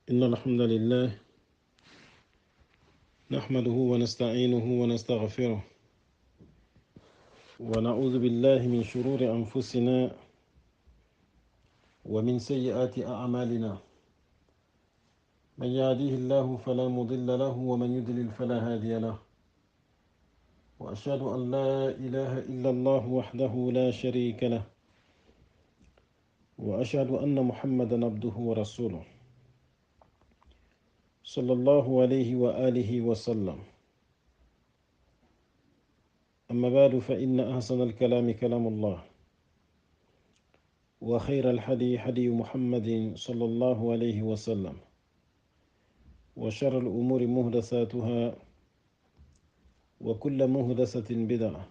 إن الحمد لله نحمده ونستعينه ونستغفره ونعوذ بالله من شرور أنفسنا ومن سيئات أعمالنا. من يهديه الله فلا مضل له ومن يضلل فلا هادي له. وأشهد أن لا إله إلا الله وحده لا شريك له، وأشهد أن محمدا عبده ورسوله صلى الله عليه وآله وسلم. أما بعد، فإن أحسن الكلام كلام الله، وخير الحدي حدي محمد صلى الله عليه وسلم، وشر الأمور مهدساتها، وكل مهدسة بدعة،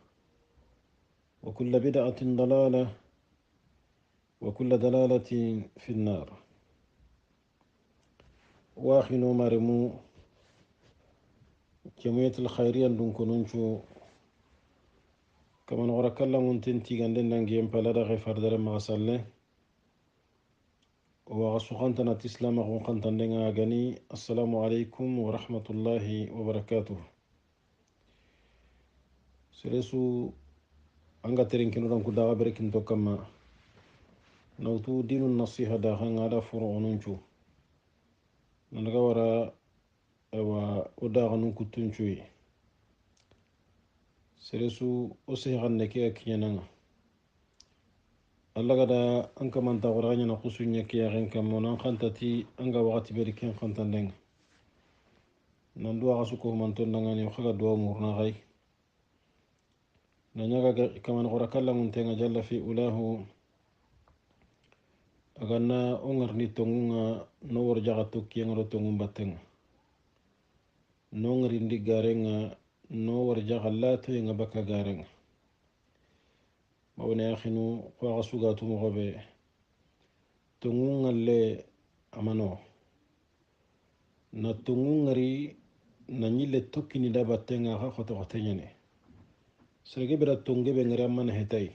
وكل بدعة ضلالة، وكل دلالة في النار. واخنو مرمو جمعية الخيرية دونكونونشو كما نغرا كلا منتنتي غندن نانجيم بلادا غفر در مغسالة وغسوخانتنا تسلام غنقنتن غني. السلام عليكم ورحمة الله وبركاته. سلسو أنغا ترين كنو رانكو داغا بركين تو كما نوتو دين النصيحة داغا غادا فرعونونشو نانغا ورا وداغا نونكو تنشوي سلسو أسيغا نكيا كيانا Allah gada an kamanta qur'anya na kusunya kiyagen kammo nan khantati anga waqti beri ken khantandenga nan duwa gasuko manton dangani khaga duwa murna gai nanyaga kaman qura kala muntenga jalla fi ulahu aganna ongar ni tongunga no wor jaga tokki ngaro tongum battenga no ngari ndi garenga no wor jaga lato nga baka garenga mawne akhinu kwa gasuga tu mogobe tungunga le amano na tungungari na nyile tokki ni daba tenga ha khoto khotenyane sergebe da tungebe ngara man hetay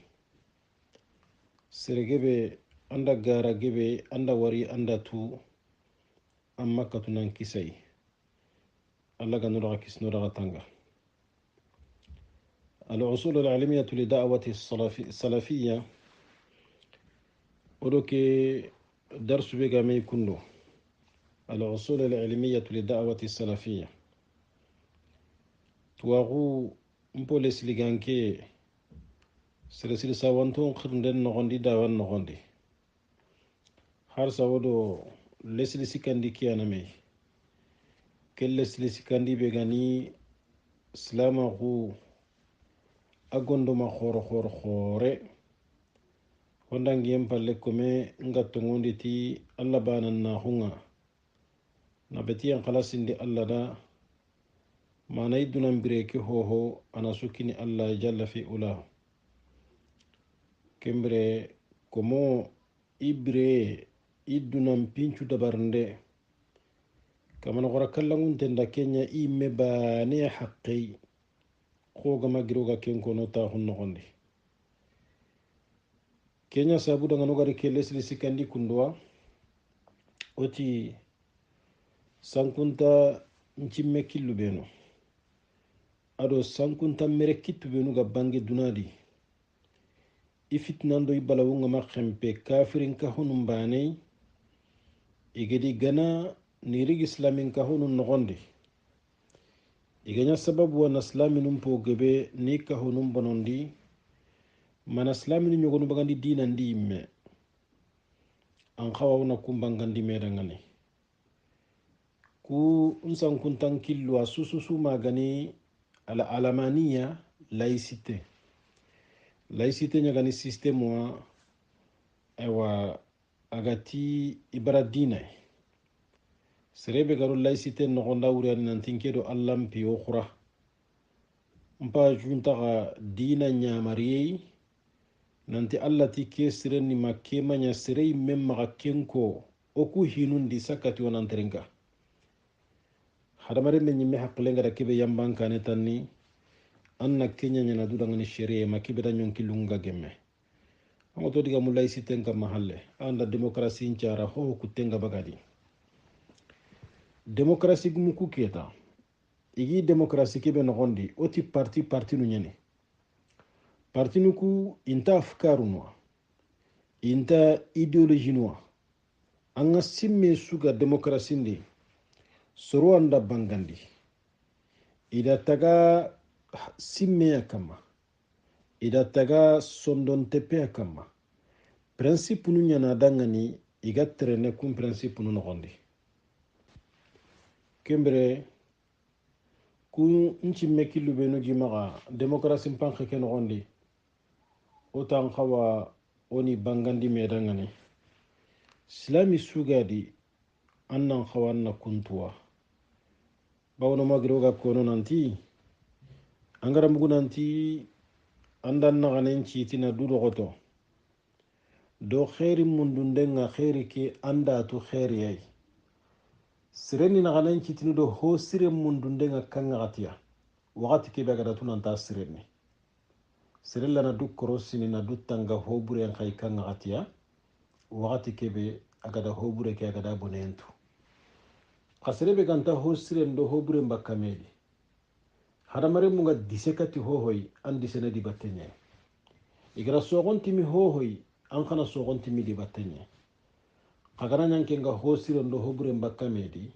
sergebe anda gara gebe anda wari anda tu amma katunan kisay alla ganura kisnura tanga. الأصول العلمية لدعوة السلفية ولك درس بيغا مي كله. الأصول العلمية لدعوة السلفية تواغو مبوليس لغانكي سلسل ساوانتون خرندن نغندي داوان نغندي حارسا ودو لسل سيكاندي كيانا مي كل لسل سيكاندي بيغاني سلامه agondo ma khore hondangi empalle kome ngatto ngondi ti alla banan na hunga na beti an khalasindi alla da mana idunan bireke hoho ana sukini alla jalla fi ula kembre komo ibre idunan pinchu dabarnde kamana gora kallangun tenda kenya imme bane haqqi خوغا ماغروغا كينكو نوتا خون نوندي كينيا سابو دا نوغاري كيلس لي سيكاندي كوندوا اوتي سانكونتا نتيمي كيلو بينو ادو سانكونتا ميركيتو بينو غا بانغي دونادي ifitnando ibalawunga makhempe kafirin ka hunum banei igedi gana nirig islamin ka hunun nogondi iganya sababu wa naslami numpo gebe ni ka hunum bonondi mana slami ni nyogonu bagandi dina ndi imme an khawa una kumbangandi medangani ku unsan kuntan killu asususu magani ala alamaniya laïcité nyagani système wa ewa agati ibara dina serebe garo laïcité nogonda wuriani nantinkedo allampi okhura mpa juntaga dina ñamariyey nanti allah ti ke sirenni ma ke maña serey men maga kenko oku hinundi sakkati wonanterenka hadamaren ɓe ñimme haqqilengada keɓe yambankane tanni anna kenya ñana dudangani sharia ma keɓe da ñonkillunga gemme anga to diga mu laïcité kamma halle anda démocratie ncara hoho kuttenga bagadi démocratie gumuku keta igi démocratie kebe nogondi oti parti nu nyane parti nuku inta afkaru noa inta idéologie noa anga simme suga démocratie ndi soro anda bangandi ida taga simme akama ida taga sondon tepe akama principe nu nyana dangani iga trene kum principe nu nogondi kembere ku nchimme killu benu gimaga démocratie mpanke ke nogondi otan kawa oni bangandi medangani silami sugadi annan kawanna kuntuwa bawno magiroga kono nanti angara mugu nanti andan naganen citina dudogoto do khairi mundundenga khairi ke andatu khairiyai sireni naganen citini do ho sire mundundenga kangatiya wakati kebe gada tunanta sireni sirella na du korosini na du tanga ho bure khay kangatiya wakati kebe agada ho bure ke agada bonentu kasirebe ganta ho sire ndo ho bure mbakamedi hadamare munga disekati hohoy andi sene di battenye igara sogontimi hohoy an kana sogontimi di battenye kagana nyanke nga ho sire ndo ho bure mbakamedi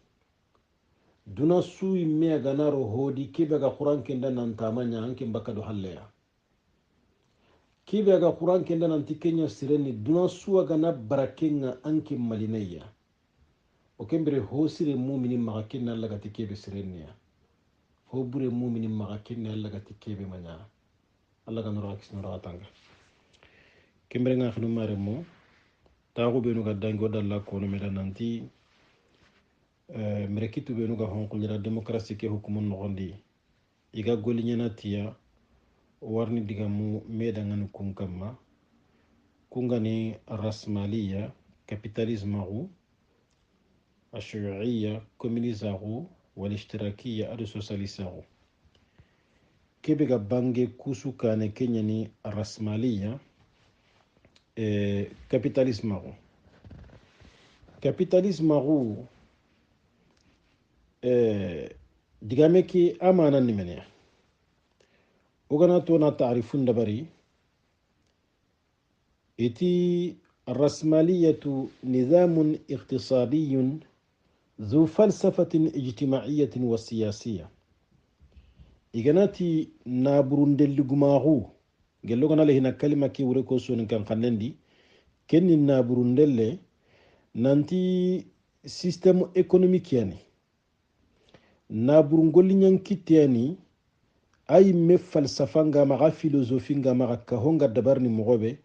duna sui mea ganaro hodi kibe ga quran kenda nan tamanya anke mbaka do halleya kibe ga quran kenda nan tikenya sireni duna suwa gana barakenga anke malineya o kembere ho sire mumini maga kenna Allah gati kebe sireniya ho bure mumini maga kenna Allah gati kebe manya Allah ga nura kis nura tanga kembere nga khinu mare mo tagu benu ga dango dalla ko no meda nanti merekitu benu ga honkulira demokrasi ke hukumun nogondi iga golinyana tiya warni digamu meda ngani kunkamma kungani rasmaliya kapitalisme ru الشيوعية كومينيزارو والاشتراكية أدو سوساليسارو كيبغا بانجي كوسو كان كينياني الرأسمالية كابيتاليزمارو كابيتاليزمارو ديغاميكي أمانا نمنيا وغانا تونا تعرفون دبري إتي الرأسمالية نظام اقتصادي ذو فلسفة اجتماعية وسياسية إغناتي نابروندل لغماغو قال لغنا لهنا كلمة كي وريكو سون كان خنندي كني نابروندل نانتي سيستم ايكونوميك يعني نابرونغول نيانكيت يعني أي مفلسفة مغا فيلوزوفي مغا كهونغا دبرني مغوبي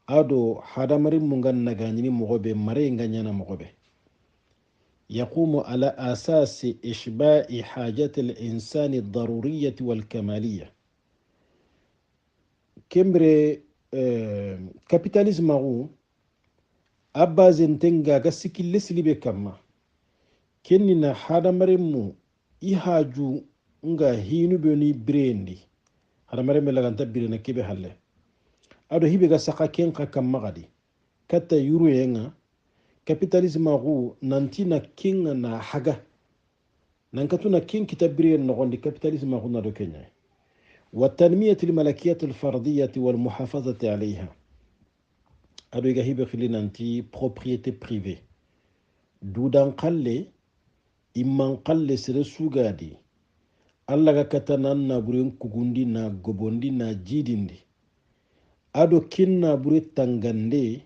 ado hadamari mungan naganyini mogobe mare nganyana mogobe يقوم على أساس إشباع حاجات الإنسان الضرورية والكمالية كمبري كابيتاليزم هو أبازن تنغا غسكي لسلي بكما كننا hadamari mu ihaju nga hinu beni brendi hadamari melaganta birena kibe halle ado hibe ga saka kenka kamagadi kata yuru yenga kapitalisme ru nanti na kinga na haga nankatu na kin kitabire nogondi kapitalisme ru na do kenya wa tanmiyat al malakiyat al fardiyah wal muhafazati alayha ado ga hibe khili nanti propriété privée dudan qalle imman qalle sere sugadi alla ga katana na buren kugundi na gobondi na jidindi ado kinna bure tangande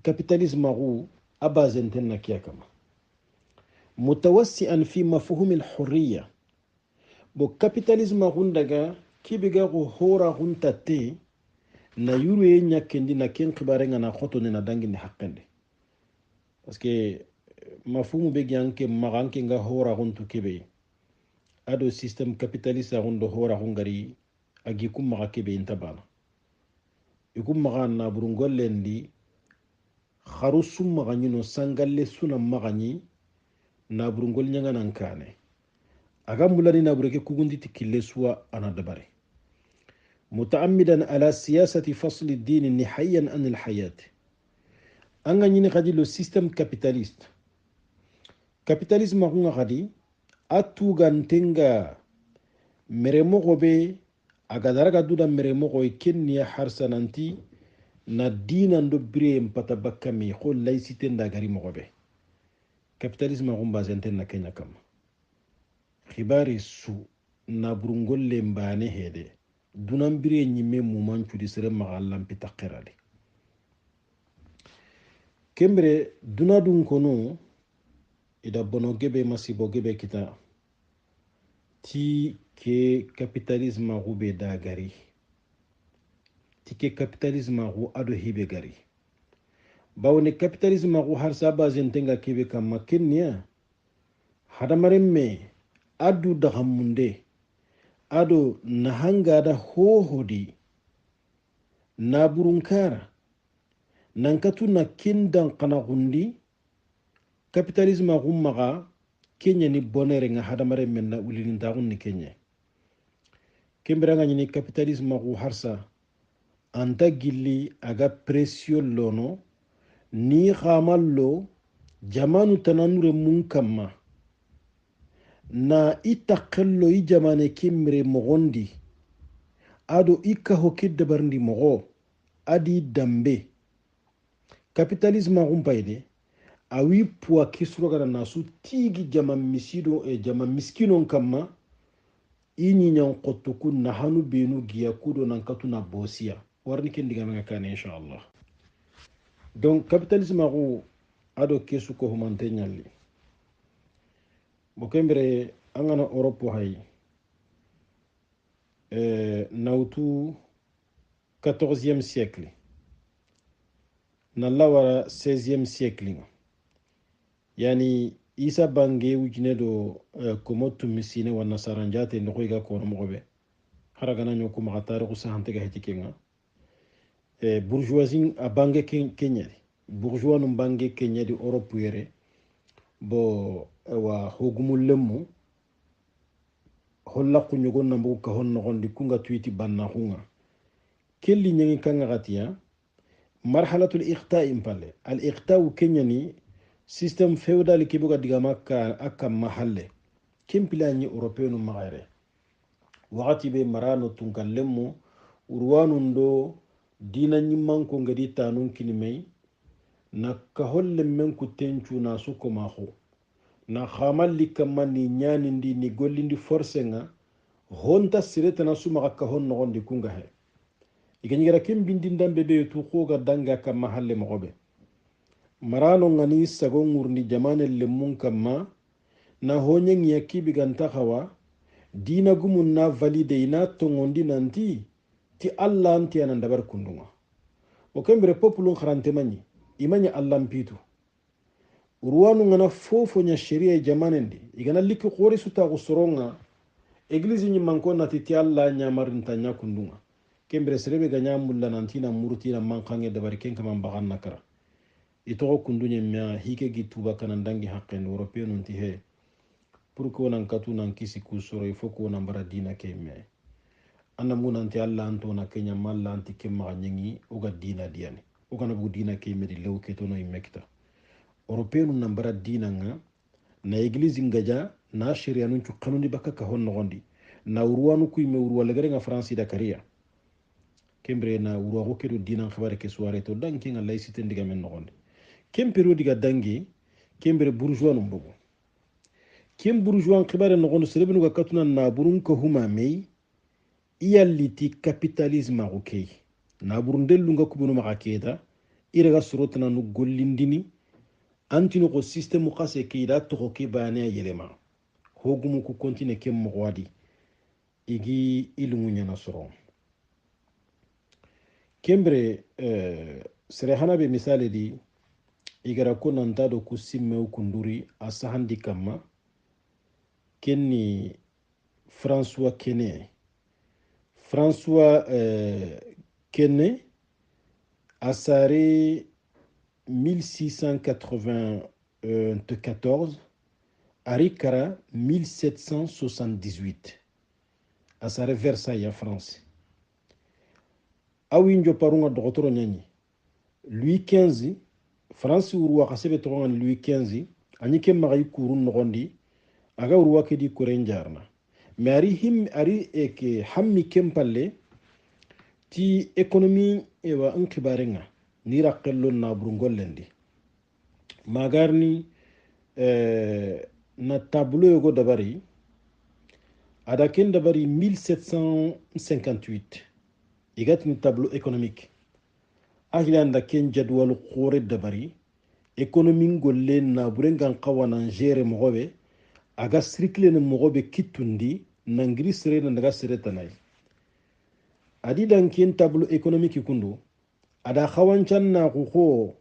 kapitalisme ru abazenten na kiyakama mutawassi'an fi mafhum al-hurriya bo kapitalisme ru daga kibiga ko hora huntate na yure nyakendi na ken khibare ngana khoto ne na dangini hakkende parce que mafhumu be gyanke maganke nga hora huntu kibe ado système capitaliste ru ndo hora hungari agi kum maga kibe intabana ikum maga na burungollendi kharusu maganyino sangalle suna maganyi na burungol nyanga nankane aga mulani na bureke kugundi tikille suwa anadabare متعمدا على سياسة فصل الدين نهائيا عن الحياة أنغا نيني غادي لو سيستم capitalisme kunga kadi atugantenga mere mogo be agadaraga duda mere mogo kenniya harsananti na dina ndo bire mpata bakami ko laïcité ndagari mogo be capitalisme kumba zenten na Kenya kama khibari su na burungolle mbane hede dunan bire nyime mumancu di sere magallan pitakirali kembre dunadun kono ida bono gebe masibo gebe kita ti ke capitalisme gube da gari ti ke capitalisme gu ado hibe gari bawne capitalisme gu har saba zentenga kebe kama kenya hadamaren me adu daga munde ado nahanga da hohodi na burunkara nankatu na kindan kana gundi capitalisme gummaga kenya ni bonere nga hadamare men na ulini ndagun ni kenya kembera ni capitalisme gu harsa anta gilli aga presio lono ni khamallo jamanu tananure munkamma na itakello i jamane kimre mogondi ado ikka hokidde barndi mogo adi dambe capitalisme gumpayde awi puwa kisrogana nasu tigi jama misido jama miskinon kamma ini nyan qotuku na hanu benu giya kudo nan katuna bosia warni ken diga nga kan inshallah donc capitalisme gu ado kesu ko humante nyalli bokembere angana europe hay nautu 14e siècle na lawara 16e siècle yani isa bange wujine do komotu misine wa nasaranjate ndo koiga kono mogobe haragana nyoko magatare ko sahante ga hetikenga bourgeoisie a bange kenya bourgeois no bange kenya di europe yere bo wa hogumul lemu holla ku nyogon na mbuga ka honno gondi kunga tuiti banna hunga kelli nyangi kanga gatiya marhalatul iqta impalle al iqta kenya ni système feudal ki buga diga makka akam mahalle kempilani européen magare wakati be marano tunkallemu urwanu ndo dina nyimman ko ngadi tanun kinimei na kaholle men ku tenchu na suko maho na khamalli kamani nyani ndi ni gollindi force nga honta sireta na suma ka honno gondi kunga he iganyigira kembindi ndambe be tu khoga danga kam mahalle mogobe marano ngani sago ngurni jamane lemmun kamma na honyen yakibi ganta khawa dina gumun na valide ina tongondi nanti ti Allah anti anan dabar kundunga o kembere populun kharante mani imanya Allah mpitu urwanu ngana fofo nya sheria jamanendi igana liki khori suta gusoronga eglise nyi manko na ti Allah nya marinta nya kundunga kembere serebe ganya mulla nanti na muruti na mankange dabar ken kama bagan nakara ito kundunya mya hike gituba kanandangi haqqen européen unti he pour ko nan katu nan kisi kusoro il faut ko nan bara dina ke me anna munanti Allah anto na kenya malla anti ke ma nyangi uga dina diani uga na bu dina ke me di lew ke to no imekta européen nan bara dina nga na église ngaja na sharia nun cu kanuni baka ka honno gondi na urwanu kuy me urwa lagare nga france da kariya kembre na urwa ko kedo dina khabare ke soirée to danki nga laïcité ndiga men no gondi kem periodi ga dangi kembre bourgeois no mbogo kem bourgeois khibare no gondo serebenu ga katuna na burun ko huma mei iyalliti capitalisme ko kay na burun delu nga kubunu maka keda iraga surotna no gollindini antino ko système khase kida to ko ke bane yelema hogumu ko continue kem mo wadi igi ilmu nyana soro kembre sere hanabe misale di igara ko nanta do ku simme kunduri asahandi kama kenni François Kenne asare 1694 arikara 1778 asare Versailles ya France awinjo parunga dokotoro nyanyi Louis XV France urwa kasebe toronga Louis XV ani ken magay kurun nogondi aga urwa ke di koren jarna mais ari eke hammi ken palle ti économie ewa an kibarenga ni raqello na burungollendi magarni na tableau yogo dabari ada ken dabari 1758 igatini tableau économique ahilanda ken jadwalu khore dabari économie golle na burengan qawana gere mogobe aga circle ne mogobe kitundi nangiri sere na daga sere tanai adi dan ken tableau économique kundu ada khawanchan na ko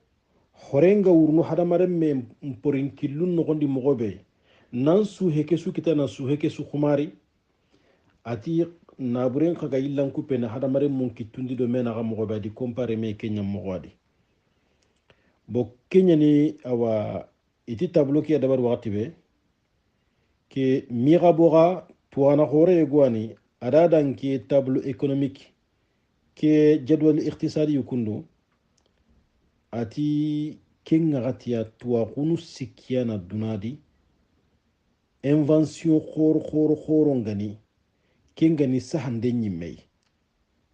horenga urnu hadamaren me mporin killun nogondi mogobe nan su heke su kita na su heke su khumari ati naburen kaga illan kupe na hadamaren mun kitundi do mena ga mogobe adi compare me kenya mogodi bo kenya ni awa iti tableau ki dabar wakati be ke miga boga tuwana hore gwani adadan ke tableau économique ke jadwal iqtisadi yukundu ati kenga gatia tuwa kunu sikia na dunadi invention khoro ngani kenga ni sahande nyimmei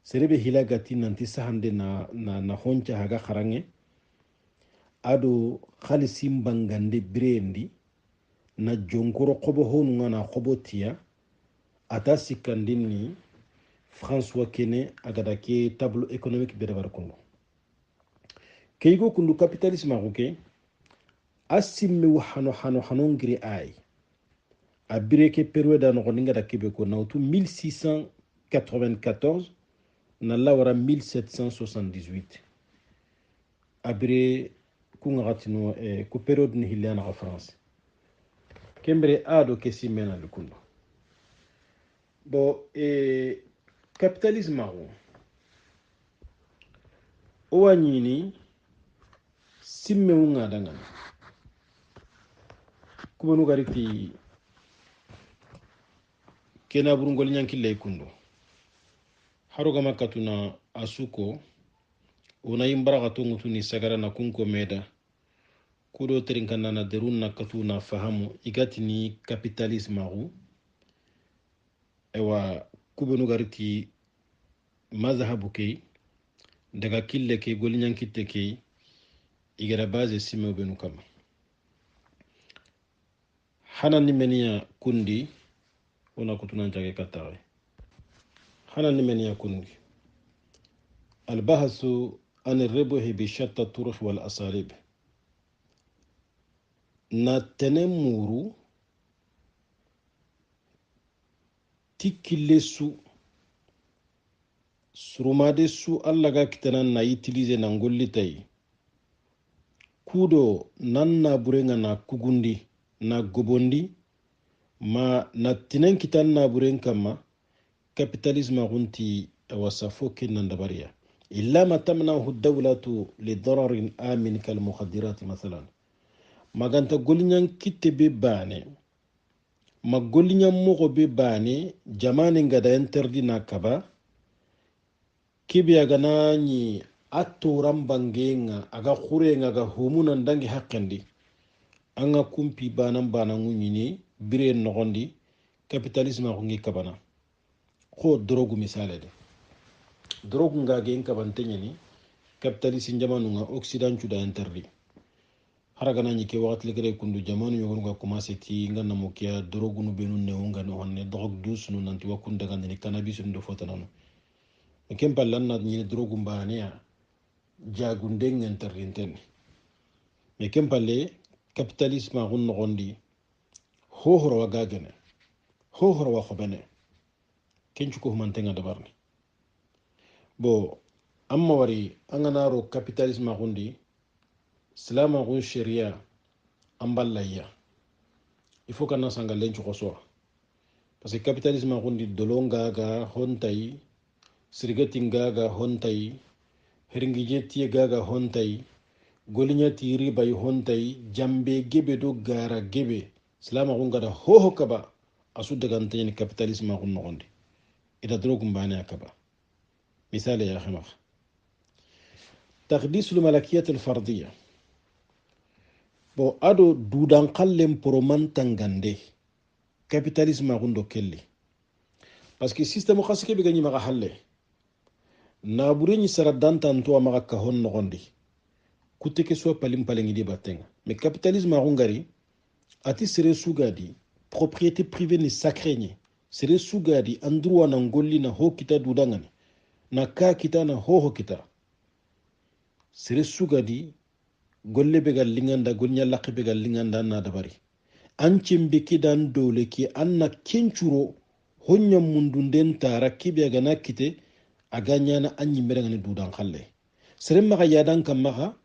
serebe hilagati nanti sahande na honcha haga kharange ado khalisim bangande birendi na jonkoro qobo honu ngana qobo tia ata sikandini François Kene agada ke tableau économique be dabar kundu keigo kundu capitalisme aguke asimme hano ngiri ay abire ke période no ninga da kebe ko nautu 1694 na lawara 1778 abire kunga gatino ko période ni hilana ga France kembere ado ke simena lukundo bo capitalisme agu o wanyini simme wunga dangan kubanu gariti kena burungol nyankille kundo haroga makatuna asuko una imbaraga tungutu ni sagara na kunko meda kudo terinkana na derun na katuna fahamu igati ni capitalisme agu ewa kubanu gariti mazhabu kei daga kille ke gol nyankitte kei igara base simme benu kama hana ni menia kundi ona kutuna njage katawe hana ni menia kundi albahasu an الربح بشتى الطرق والأساليب na tenemuru tikille su surumade su alla ga kitanan na utiliser na ngollitay kudo nan na burenga na kugundi na gobondi ma na tinen kitan na buren kama capitalisme gunti wasafo kenan dabariya illa ma tamnahu dawlatu li dararin amin kal mukhaddirat mathalan maganta golinyan kitte be bane magolinyan mogo be bane jamane ngada interdit na kaba kibiya ganani atoran bangenga aga khurenga ga humuna ndangi haqqandi anga kumpi banan ngunyini bire nogondi capitalisme ko ngi kabana ko drogu misale de drogu nga gen kabantenya ni capitalisme jamanu nga occident da interdit haragana ni ke wakati legere kundu jamanu yogon ga commencer ti ngana mo kiya drogu no benu ne wonga no honne drogue douce no nanti wakunda ga ni cannabis ndo fotanano ken ballan na ni drogu mbania jagu ndeng interditen mais ken palle capitalisme gon nogondi hohoro wa gagene hohoro wa khobene kencu ko mantenga dabarni bo amma wari anganaro capitalisme gondi salama gon sharia ambalaya il faut kana sanga lencu koso parce que capitalisme gondi dolonga ga hontai sirgati gaga hontai heringijeti gaga hontai golinyati riba hontai jambe gebe do gara gebe salama gon gada hoho kaba asu daga ntani capitalisme gon nogondi ida drogum bana kaba مثال يا أخي تقديس الملكية الفردية bon ado dudan kallen poroman tangande capitalisme agundo kelli parce que système khasike be gani maga halle na burenyi sara dantanto amaga kahon nogondi kuteke so palim palengi di batenga mais capitalisme agungari ati sere sugadi propriété privée ni sacré sere sugadi andruwa na ngolli na ho kita dudangani na ka kita na ho kita sere sugadi golle be gal linganda golnya laqi be gal linganda na dabari ancimbe kidan dole ki anna kencuro honya mundunden tara kibe gana kite aganya na anyi merengani dudan khalle sere maga yadan kam maga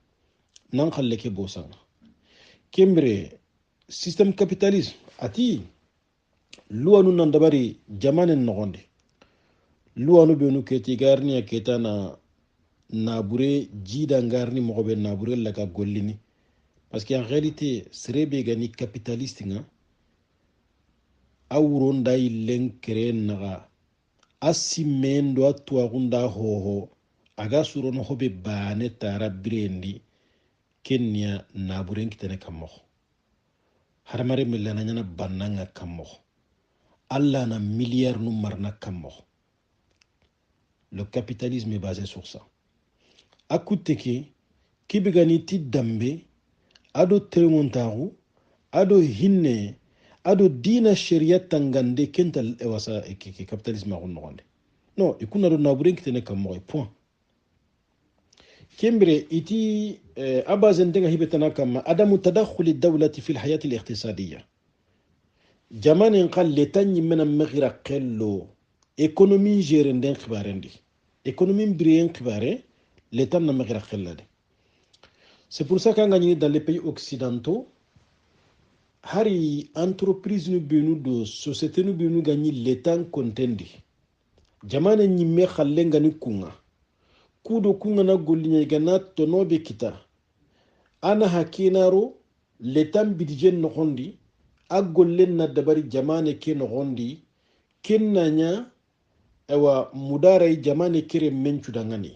nan khalle ke bosanga kembre système capitalisme ati luwanu nan dabari jamanen nogonde luwanu benu keti garni ya keta na nabure jida ngarni mogobe nabure laga gollini parce qu'en réalité serebe gani capitaliste nga awro nday len kere naga asimendo atwa gunda hoho aga suro no hobe bane tara birendi kenya nabure kitene kammo haramare millana nyana bannanga kammo alla na milliard nu marna kammo. Le capitalisme est basé sur ça. Akuteke kibigani ti dambe ado teremontaru ado hinne ado dina sharia tangande kental ewasa ke capitalisme agun nogonde non ikuna do naburen kitene kammo point kembre iti abazen denga hibetana kama adamu tadakhuli dawlati fi alhayati aliqtisadiyya jamanen qal letanyi mena maghira qello économie gérée den khibarendi économie brien khibare l'état na maghira qellade. C'est pour ça qu'on gagne dans les pays occidentaux hari entreprise nu benu do société nu benu gagni l'état contendi jamane ni me khalle ngani kunga kudo kunga na gollinya gana tonobe kita ana hakinaro l'état bidjen no hondi agollen na dabari jamane ke no hondi kennanya ewa mudaray jamane kere menchu dangani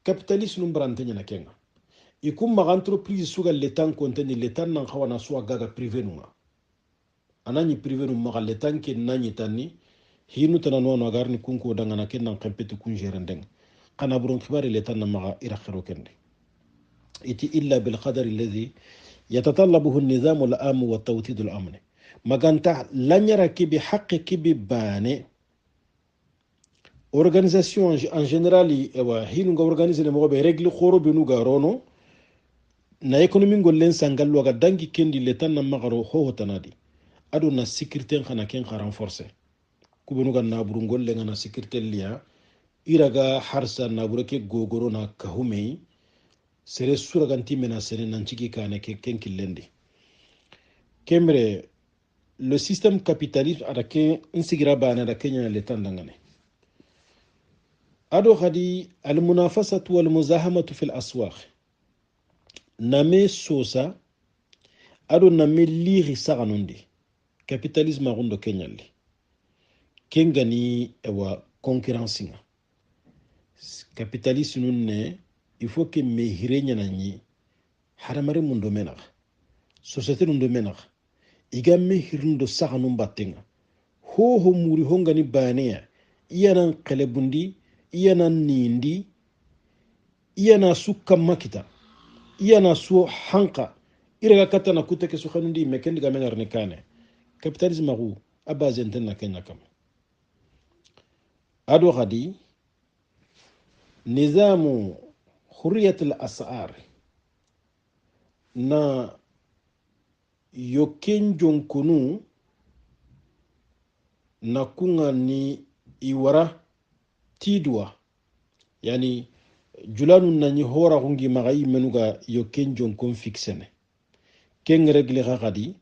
capitalisme mbrantenya na kenga ikum ma entreprise suga l'état contendi l'état nan khawana suwa gaga privé nunga anani privé nu ma l'état ke nani tani hinu tanano no agarni kunko dangana kennan kampeti kun gerendeng kana buron khibari l'état nan ma ira khiro kende iti illa bil qadar alladhi yatatallabuhu an-nizam al-am wa tawtid al-amn maganta lanyara kibi haqqi kibi bane organisation en général ewa hinu nga organiser le mo be règle khoro benu garono na économie ngollen sangallo ga dangi kendi l'état nan magaro ho tanadi ado na sécurité khana ken renforcer kubenu ga naburu ngolle ngana sécurité liya iraga harsa naburu ke gogoro na kahumei sere suraganti mena sere nanchiki kane ke ken killendi kemre le système capitaliste adake insigira bana da kenya l'état ndangane ado khadi al munafasatu wal muzahamatu fil aswaq name sosa ado name liri saganondi capitalisme agundo kenyali kengani ewa concurrence nga capitalisme nunne il faut que me hirenya nanyi haramare mundo menaga société mundo menaga igamme hirndo saganum battenga ho muri hongani baneya iyanan qelebundi iyanan nindi iyana sukka makita iyana su hanka iraga katana kuteke su khanundi mekendi ga mengarne kane capitalisme agu abazen tenna kenya kam ado khadi nizamu hurriyat al-as'ar na yoken jonkunu na kunga ni iwara tidwa yani julanu nani hora hungi magayi menuga yoken jonkon fixene ken regle khadi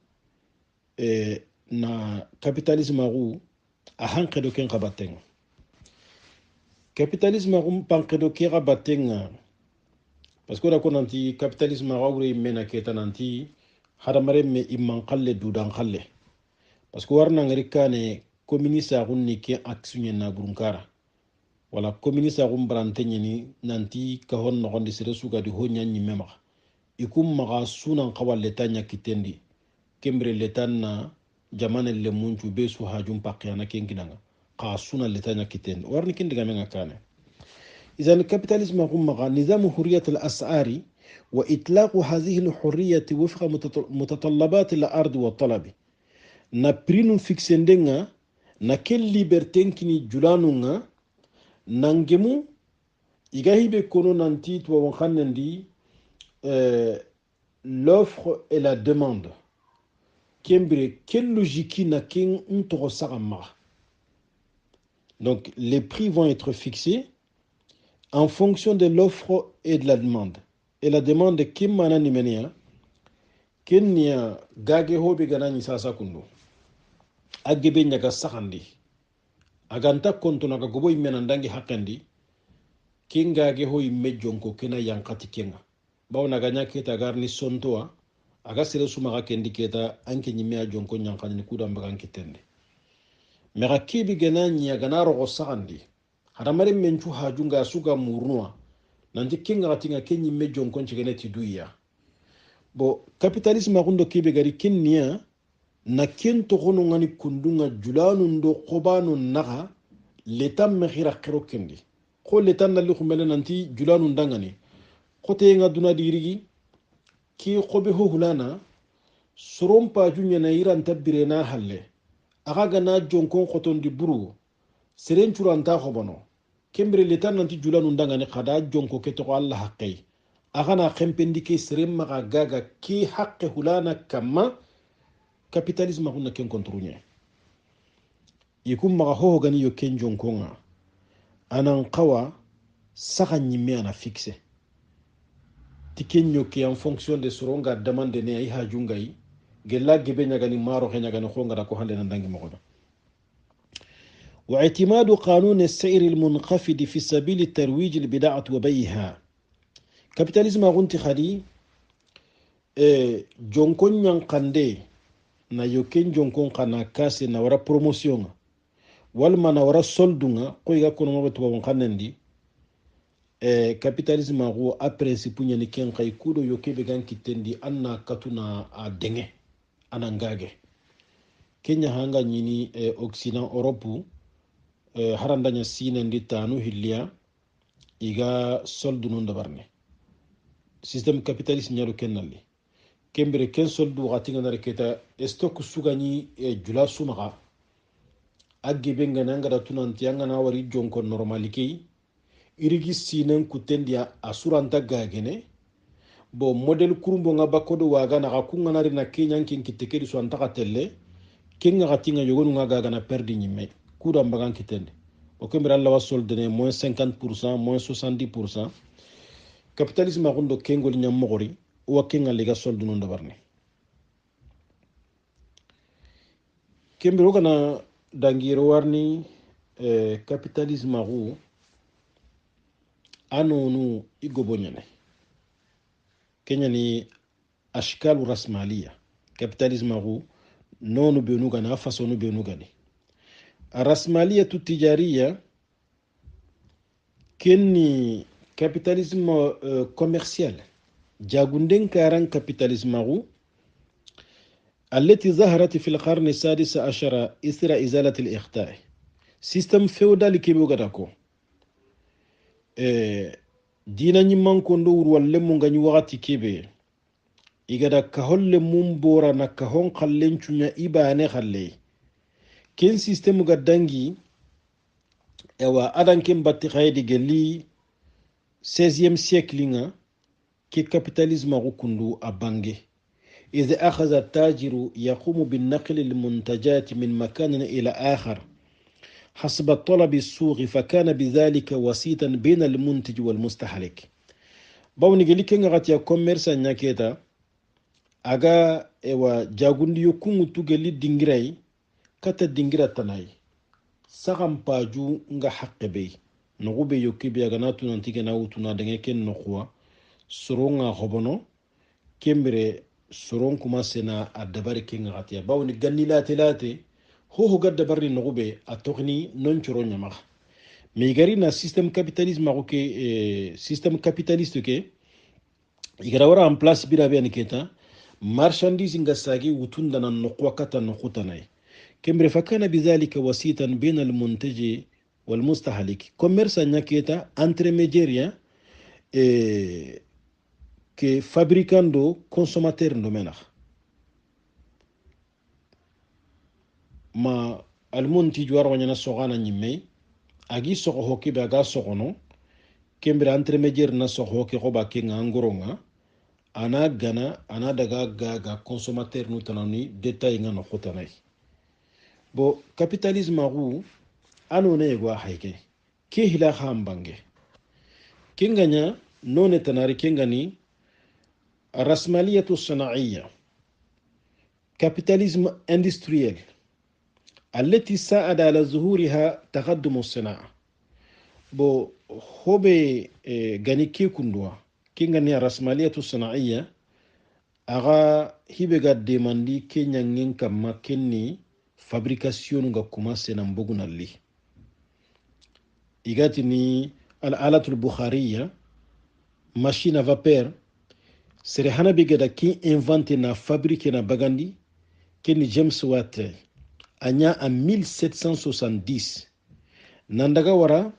na capitalisme agu a hankedo ken kabatenga capitalisme agu pankedo ke kabatenga parce que on anti capitalisme agu mena keta nanti hadamare me imman khalle dudan khalle parce que warna ngari kane communiste agu ni ke action na burunkara wala communiste agu brantenya ni nanti ka hon no gondi sere suga di honya ni mema ikum maga sunan kawal letanya kitendi kembre letanna jamane le munchu besu hajum pakiyana kenginanga ka sunan letanya kitendi warni kindiga menga kane. إذا الكابيتاليزم هم نظام حرية الأسعار وإطلاق هذه الحرية وفق متطلبات الأرض والطلب na prinu fixendenga na ken liberten kini julanunga nangemu igahibe kono nanti to wankhandi l'offre et la demande kembre quelle logique na ken ntoro sagama. Donc les prix vont être fixés en fonction de l'offre et de la demande. Et la demande kim mana nimenia kenya gage hobe ganani sasa kundu agebe nyaga sakandi aganta konto naga gobo imena ndangi hakandi kinga ge ho imme jonko kena yankati kenga bawo naga nyaketa garni sontoa aga sere suma ga kendi keta anke nyime a jonko nyankani ni kuda mbaga kitende mega kibi ganani ya ganaro go sakandi haramare menchu hajunga suga murnua nanti kinga gatinga kenyi me jonko chigene tiduya bo kapitalisme agundo kibe gari kinnia na kento gono ngani kundunga julanu ndo qobanu naga leta mekhira khiro kendi ko leta na li khumele nanti julanu ndangani khote nga duna dirigi ki khobe ho hulana sorompa junya na iran tabirena halle aga gana jonkon khoton di buru seren curanta khobono kembre leta nanti julanu ndangani khada jonko keto Allah haqqi aga na khempendi ke serem maga gaga ki haqqi hulana kama capitalisme kunna ken kontronye yikum maga ho gani yo ken jonkonga anan qawa saka nyimme ana fixe tikenyo ki en fonction de soronga demande ne ay hajungay gella gebe nyagani maro he nyagani khonga da ko hande nan dangi mogodo واعتماد قانون السعر المنخفض في سبيل ترويج البضاعة وبيعها. capitalisme agunti khali jonkon nyankande na yoken jonkon kana kase na wara promotion walma na wara soldunga ko iga kono mo to won kanendi capitalisme agu a principe nyani ken kay kudo yokebe gan kitendi anna katuna a denge anangage kenya hanga nyini occident europe harandanya sine ndi tanu hillia iga soldu non dabarne système capitaliste nyaro kennali kembere ken soldu gatinga na reketa stock sugani jula sumaga agge benga nanga da tunanti anga na wari jonko normaliki irigi sinen kutendia asuranta gagene bo model kurumbo nga bakodo waga na gakunga na rina kenya kin kitekeri so antaka telle kenga gatinga yogonu nga gaga na perdi nyime kuda mbagan kitende o kembere alla wa solde ne moins 50% moins 70%. capitalisme agundo kengol nyam mogori wa kenga lega soldu non dabarne kembere kana dangiro warni capitalisme agu anonu igobonyane kenya ni ashkalu rasmaliya capitalisme agu nonu benuga na fasonu benuga ni rasmaliya tijariya kenni capitalisme commercial jagunden karan capitalisme agu التي ظهرت في القرن السادس عشر إثر إزالة الإخطاء سيستم فيودال كيبو غداكو دينا نيمان كوندو واللمو غني وقتي كيبي إغدا كهول ممبورا نكهون خلين چونيا إباني خلي كين سيستم غدانجي اوا أدان كين باتي خايدي غلي 16e siècle كي كابيتاليزم غو كوندو أبانجي إذا أخذ التاجر يقوم بالنقل المنتجات من مكان إلى آخر حسب الطلب السوق فكان بذلك وسيطا بين المنتج والمستهلك باوني جلي كنغا غاتيا كوميرسا نياكيتا أغا إوا جاغوندي يكونغ توغلي دينغراي كاتا دينغرا تناي سغم باجو نغا حق بي نغوبي يوكيبي أغاناتو نانتيكي ناوتو نادنغيكين نخوا سرونغا خبونو كمبري soron kuma sena a dabari ken gatiya bawni ganni late ho gadda barri nogube a tokni non choro nyama me gari na système capitalisme ko ke système capitaliste ke igara wara en place bira be ni keta marchandise nga sagi wutunda na nokwa kata nokutanay kembre fakana bidhalika wasitan baina almuntaji والمستهلك commerce nya keta intermédiaire ke fabricant do consommateur ndo menax ma almunti juwar wanyana sogana nyimme agi sogo hoki be aga sogono kembere intermédiaire na sogo hoki ko ba ke ngoronga ana gana ana daga gaga consommateur nu tanani detail nga no khotanay bo capitalisme agu ano ne gwa hayke ke hila hambange kenganya none tanari kengani rasmaliyatu sanaiya capitalisme industriel التي ساعد على ظهورها تقدم الصناعة بو خوبي غاني كي كندوا كي غاني الرأسمالية الصناعية أغا هيبه غا ديماندي كي نيانين كما كني فابريكاسيون غا كوماسي نمبوغنا لي إيغاتني الآلة البخارية ماشين فابير سرحانا بيغدا كي انفانتي نا فابريكي نا باغاندي كني جيمس واتي anya en 1770 nandaga wara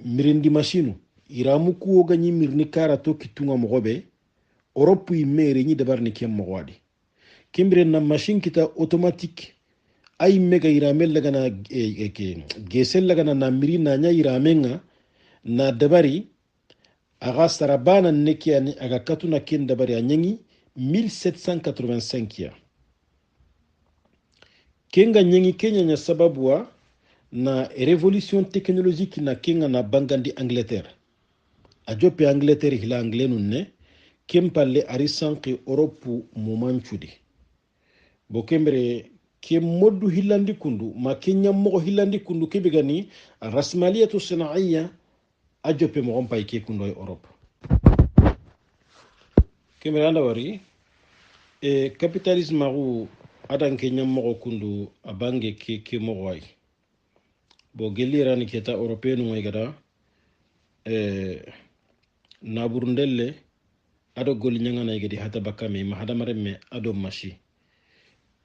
mirindi machine iramu kuwo ganyi mirni kara to kitunga mogobe Europe yi mere ni dabar ni kem mogwadi kimbre na machine kita automatique ay mega iramel laga na gesel laga na miri na nya iramenga na dabari aga sarabana nekiani aga katuna ken dabari anyangi 1785 ya kenga nyengi Kenya nya sababu na revolution technologique na kenga na bangandi Angleterre ajope Angleterre hila anglenu ne kempalle arisanki Europe mumanchudi bokembre ke moddu hilandi kundu ma Kenya mo hilandi kundu kebegani rasmaliyatu sanaiya ajope mo pay ke kundo Europe kembre anda wari capitalisme agu adan Kenya mo kundu abange ke mo way bo gelirani keta européen moy gada naburundelle ado gol nyangana gadi hata bakame ma hada maremme ado mashi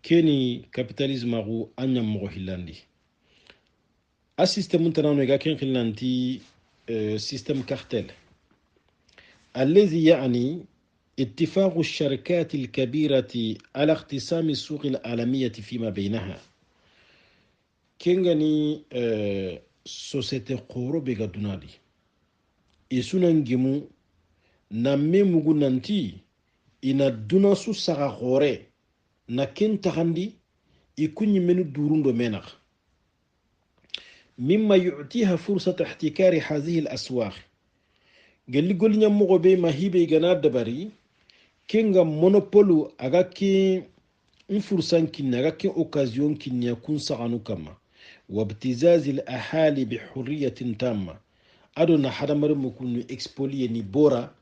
keni capitalisme agu anyam mo hilandi a système tanano ga ken khilanti système cartel الذي يعني اتفاق الشركات الكبيرة على اقتسام السوق العالمية فيما بينها kengani société khoro be ga dunadi isunangimu na memugu nanti ina duna su saga khore na ken taxandi ikunyi menu durundo menax مما يعطيها فرصة احتكار هذه الأسواق قال لي قول نيا مغو بي ما هيبي غنا دبري كينغا مونوبولو اغا كي فرصان كينيا اغا كي اوكازيون كينيا كون سغانو كما وابتزاز الأحالي بحرية تامة أدونا حرمر مكونو إكسبولي ني بورا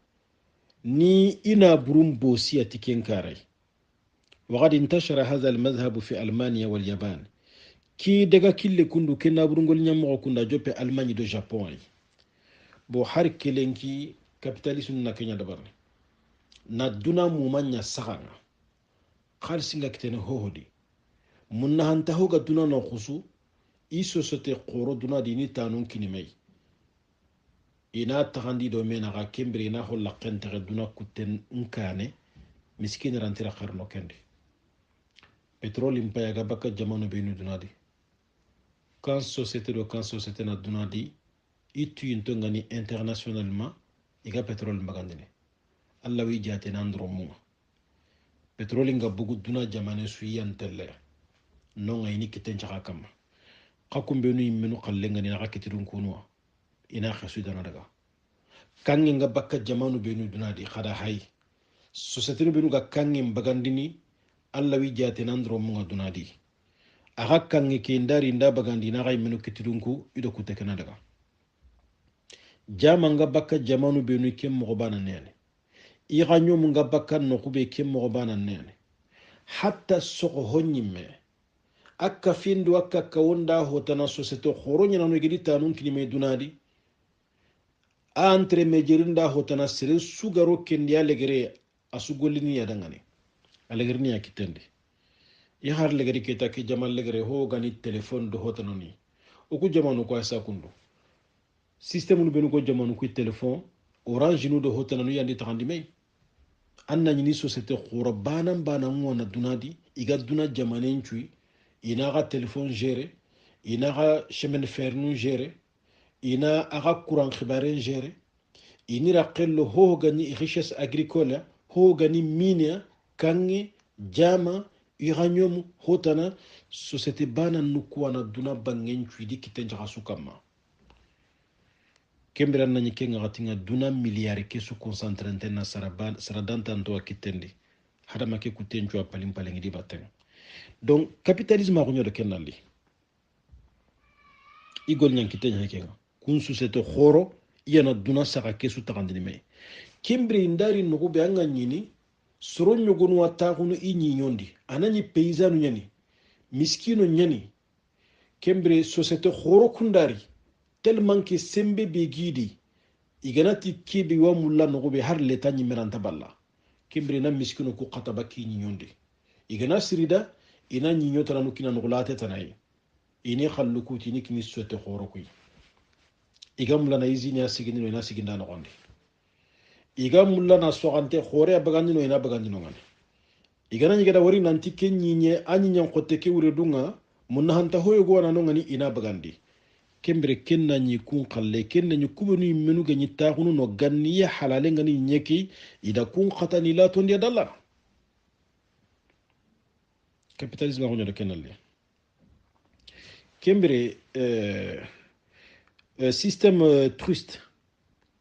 ني إنا بروم بوسية تكينكاري وقد انتشر هذا المذهب في ألمانيا واليابان كي دغا كيلي كندو كنا برونغول نيامو كندا جوبي ألمانيا دو جابون بو حرك كيلينكي كابيتاليسم نا كينيا دبرني نا دونا مومانيا سغانا خالصينغا كتene هودي مننا هانتا هوغا دونا نو خصو i société qoro duna dini tanun kinimay ina taxandi do mena ga kembri ina holla qentere duna kutten nkane miskin rantira kharno kendi petrol impaya ga baka jamano benu duna di kan société na duna di itu yinto ngani internationalement iga petrol mbagandini alla wi jate na ndro mu petrol nga bugu duna jamane suyantelle no ngayni kitten chaka kama qakum benu yimenu qallenga ni nakatirun kunwa ina khasu dana daga kangi nga bakka jamanu benu dunadi khada hay société benu ga kangi bagandini alla wi jate nandro mu dunadi aga kangi ke ndari nda bagandi na gay menu kitirun ku ido kutekena daga jama nga bakka jamanu benu kem mo bana nene i ganyo mu nga bakka no kube kem mo bana nene hatta soko honyimme akka findu akka kawonda hotana société khoro nyana no gidi tanun kini me dunadi a entre mejirinda hotana sere sugaro kendi alegere asugolini ya dangane alegerini ya kitende ya har legeri keta ke jamal legere ho gani telephone do hotanoni oku jamanu ko asa kundu système nu benu ko jamanu ku telephone orange nu do hotananu yandi takandi mai anna ni société khura banan banan wona dunadi iga duna jamanen cui ina ga telephone gérer ina ga chemin de fer nu gérer ina aga courant khibaren gérer inira qello ho gani richesse agricole ho gani mine kangi jama iranyomu hotana société banan nu kuwana duna bangen cui di kiten jaga sukama kembiran nani kenga gatinga duna miliari ke su concentré na saradanta ndo akitendi hada make kutenjo apalim palengi di bateng donc capitalisme a gonyo de kenali igol nyan kitenya kenga kun société khoro yana duna saka ke su takandini me kembri ndari no go be anga nyini soro nyogonu wataxunu i ñiñondi anani paysanu ñani miskino ñani kembri société khoro kundari tellement que sembe be gidi iganati kebe wa mulla no be har leta ni meranta balla kembre na miskino ku qataba ki ni nyonde igana sirida ina ni nyotara no kina no late tanai ini khallu ku tini kini sote khoro ku igam la na izini asigini no ina siginda no gonde igam la na sogante khore bagandi no ina bagandi no ngane igana ni gada wari nanti kenyi anyi nyam khote ke wure dunga munna hanta hoyo go na no ngani ina bagandi kembere kenna ñi kun xalle kenna ñi kubenu menu ga ñi taxunu no ganni ya halale ngani ñeki ida kun xatani la tondi dalla capitalisme ko ñodo kenalle kembere système trust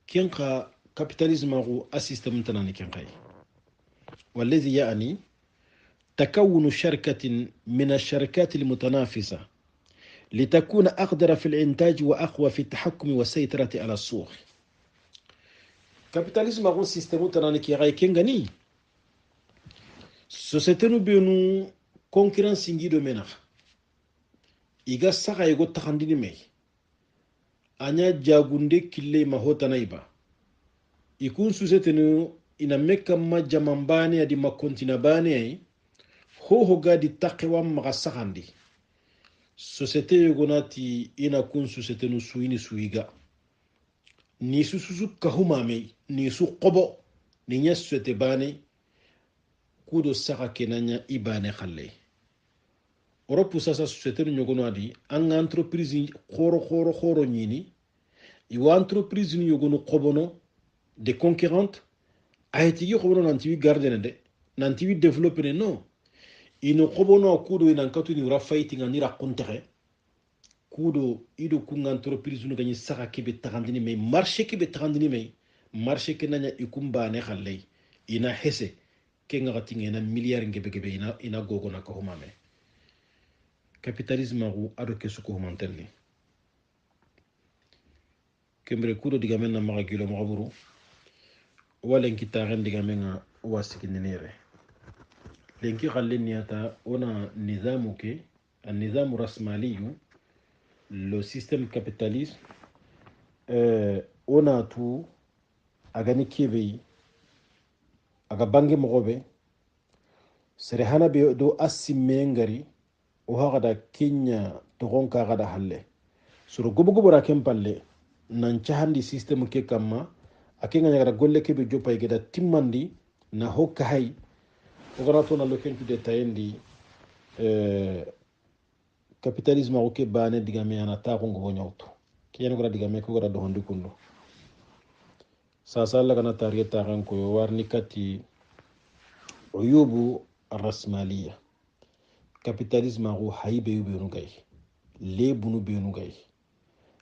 ken xa capitalisme ko a système tanani ken xay والذي يعني تكون شركة من الشركات المتنافسة لتكون أقدر في الإنتاج وأقوى في التحكم والسيطرة على السوق. كابيتاليزم أقول سيستم تناني كي غاي كينغاني سوسيتنو بينو كونكرنس سينجيدو منخ إيغا ساقا يغو تخانديني مي أنيا جاغوندي كيلي ما هو تنايبا يكون سوسيتنو إنا مكا ما جمانباني أدي ما كونتينا باني هو غادي تقوى مغا ساقاندي société yogonati ina kun société nu suini suiga ni susu kahumame ni su qobo ni nya société bane kudo saka kenanya ibane khalle europe sasa société nu yogonati an entreprise khoro nyini iwa entreprise nu yogono qobono de concurrente ayati yi qobono nanti wi garder de nanti wi développer non ino qobono kudo ina katu ni rafaiti ngani rakontere kudo ido kunga entreprise nu gagni saka kebe tagandini me marché kebe tagandini me marché ke nanya ikumba ne khalle ina hese ke ngati ngena milliard ngebe ina gogo na ko humame capitalisme ru ado ke suko humantelli kembre kudo diga men na maga kilo maburu wala nkita ren diga men wasikinere lenki khalleni ata ona nizamu ke النظام الرأسمالي le système capitaliste on a tout agani kebe aga bangi mogobe sere hana be do asimme ngari o hagada kenya to gonka gada halle suru gobo ra kempalle nan chahandi système ke kamma akenga nyagara golle kebe jopa igeda timmandi na hokka hay o gara to na lokentu de tayendi capitalisme ko ke bane digame ana ta ko ngo nyawto kiyeno gara digame ko gara do hondi kundo sa sala kana tariyata kan ko warni kati uyubu arrasmaliya capitalisme ko haybe yube no gay lebunu be no gay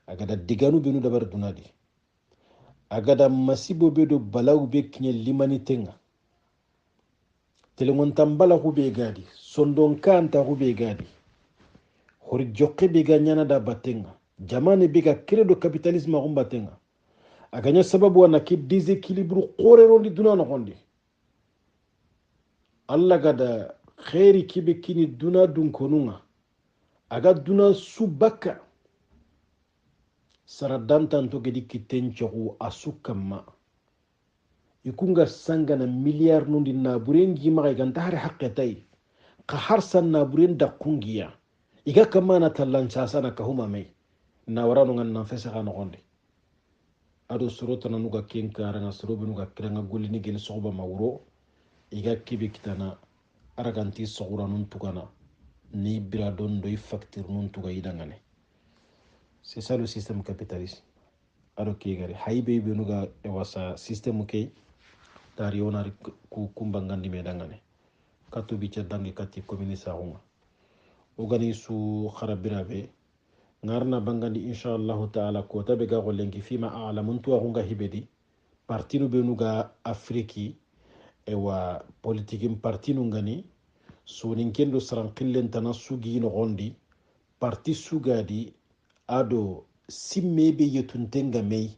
agada diganu be no dabar dunadi agada masibo be do balaw be kinye limanitenga telengon tambala ko be gadi sondon kanta ko be gadi hori jokke be ganyana da batenga jamane be ga credo capitalisme ko batenga aganya sababu wana ki déséquilibre qorero ndi duna no gondi alla gada khairi kibe kini duna dun konunga aga duna subaka saradantan to gedi kitten cogu asukamma ikunga sangana milliard nundi naburen gimaga ganta har haqqetai ka har san naburen da kungiya iga kamana tallan sasana kahuma mai na warano ngan nan fesa kana gonde ado surota nanuga kenka ranga surobe nuga kiranga golini gel soba mawro iga kibe kitana araganti sogura nun tugana ni bira don doy facture nun tuga idangane. C'est ça le système capitaliste. Ado kigari haybe be nuga wasa système ke tari onari ku kumbangandi medangane katu bicha dangi kati communista hunga ogani su kharabirabe ngarna bangandi inshallah taala ko tabe ga golenki fima a'lamun tu hunga hibedi partinu be nuga afriki ewa politikim partinu ngani sonin kendo saran qillen tana sugi no gondi parti sugadi ado simmebe yetuntenga mei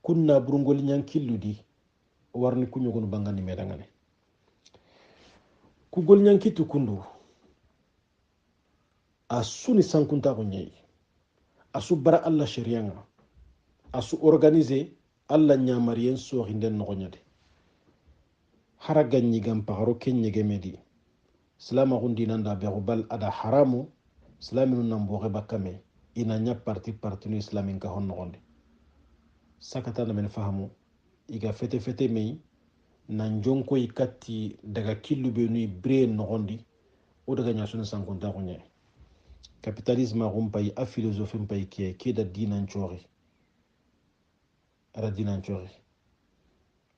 kunna burungol nyankilludi warni kuñogonu bangandi medangane ku gol ñankitu kundu a suni sankunta ko ñayi a su bara allah sharianga a su organiser allah ñamariyen sooxinden noxoñade hara gañi gam paxaro ken ñegemedi silamaxun dinanda bexu bal ada haramu silaminu nan boxe bakkame ina ña partinu islamin ka hon noxonde sakatana men fahamu iga fete fete mei nan jonkoy katti daga killu be nuy bre nogondi o daga nyasuna sankunta ko nyay capitalisme a pay a philosophie pay ke da dinan chori ara dinan chori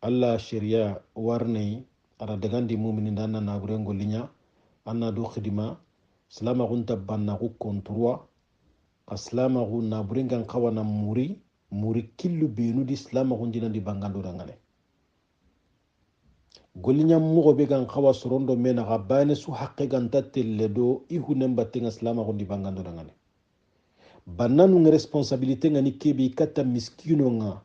alla sharia warne ara dagandi mu'minin danna na burengo linya anna do khidima salama gunta banna ko controi aslama gun na burengan kawana muri killu be nu di islama gun dinandi bangando dangane golinya mogo be gan kawa sorondo mena ga bane su haqqe gan tatelle do ihunen battenga salama gondi bangando dangane bannanu nge responsabilité ngani kebe kata miskino nga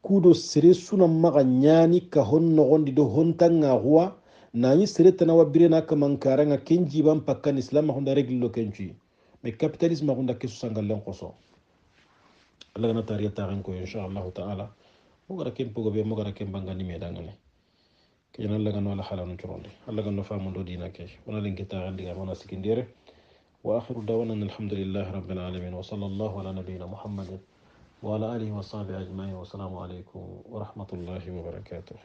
kudo sere suna maga nyani ka honno gondi do hontanga huwa nani sere tanawa birena kamankara nga kenji ban pakkan islam honda reglo kenji mais capitalisme honda kesu sangalen qoso Allah na tariya tarin ko inshallah taala mo gara kem pogo be mo gara kem bangani me dangane كينا لغا نولا حالا نجرولي لغا نفهم دو دينا كي ونا لنكتا غندقا ونا سكندير وآخر دعوانا الحمد لله رب العالمين وصلى الله على نبينا محمد وعلى آله وصحبه أجمعين والسلام عليكم ورحمة الله وبركاته.